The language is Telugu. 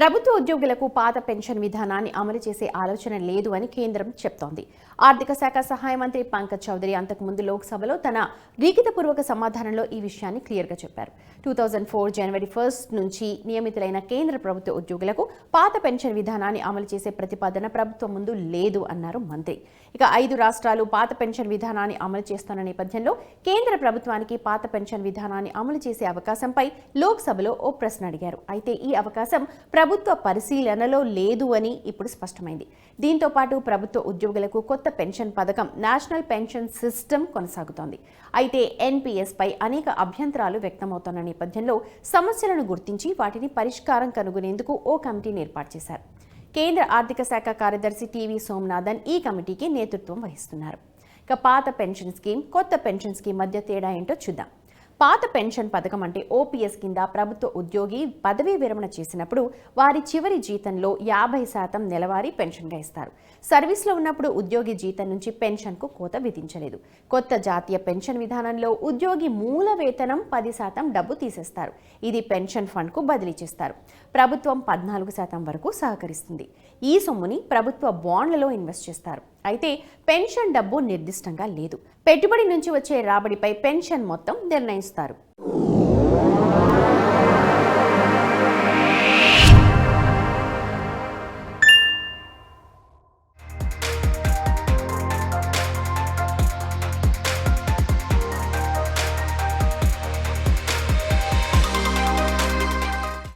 ప్రభుత్వ ఉద్యోగులకు పాత పెన్షన్ విధానాన్ని అమలు చేసే ఆలోచన లేదు అని కేంద్రం చెప్తోంది. ఆర్థిక శాఖ సహాయ మంత్రి పంకజ్ చౌదరి అంతకుముందు లోక్సభలో తన లిఖితపూర్వక సమాధానంలో ఈ విషయాన్ని క్లియర్గా చెప్పారు. 2004 జనవరి 1 నుంచి నియమితులైన కేంద్ర ప్రభుత్వ ఉద్యోగులకు పాత పెన్షన్ విధానాన్ని అమలు చేసే ప్రతిపాదన ప్రభుత్వం ముందు లేదు అన్నారు మంత్రి. ఇక 5 రాష్ట్రాలు పాత పెన్షన్ విధానాన్ని అమలు చేస్తున్న నేపథ్యంలో కేంద్ర ప్రభుత్వానికి పాత పెన్షన్ విధానాన్ని అమలు చేసే అవకాశంపై లోక్సభలో ఓ ప్రశ్న అడిగారు. అయితే ఈ అవకాశం ప్రభుత్వ పరిశీలనలో లేదు అని ఇప్పుడు స్పష్టమైంది. దీంతో పాటు ప్రభుత్వ ఉద్యోగులకు కొత్త పెన్షన్ పథకం నేషనల్ పెన్షన్ సిస్టమ్ కొనసాగుతోంది. అయితే ఎన్పీఎస్ పై అనేక అభ్యంతరాలు వ్యక్తమవుతున్న నేపథ్యంలో సమస్యలను గుర్తించి వాటిని పరిష్కారం కనుగొనేందుకు ఓ కమిటీని ఏర్పాటు చేశారు. కేంద్ర ఆర్థిక శాఖ కార్యదర్శి టీవీ సోమనాథన్ ఈ కమిటీకి నేతృత్వం వహిస్తున్నారు. ఇక పాత పెన్షన్ స్కీమ్, కొత్త పెన్షన్ స్కీమ్ మధ్య తేడా ఏంటో చూద్దాం. పాత పెన్షన్ పథకం అంటే ఓపీఎస్ కింద ప్రభుత్వ ఉద్యోగి పదవీ విరమణ చేసినప్పుడు వారి చివరి జీతంలో 50% నెలవారీ పెన్షన్గా ఇస్తారు. సర్వీస్లో ఉన్నప్పుడు ఉద్యోగి జీతం నుంచి పెన్షన్కు కోత విధించలేదు. కొత్త జాతీయ పెన్షన్ విధానంలో ఉద్యోగి మూల వేతనం 10% డబ్బు తీసేస్తారు. ఇది పెన్షన్ ఫండ్కు బదిలీ చేస్తారు. ప్రభుత్వం 14% వరకు సహకరిస్తుంది. ఈ సొమ్ముని ప్రభుత్వ బాండ్లలో ఇన్వెస్ట్ చేస్తారు. అయితే పెన్షన్ డబ్బు నిర్దిష్టంగా లేదు. పెట్టుబడి నుంచి వచ్చే రాబడిపై పెన్షన్ మొత్తం నిర్ణయిస్తారు.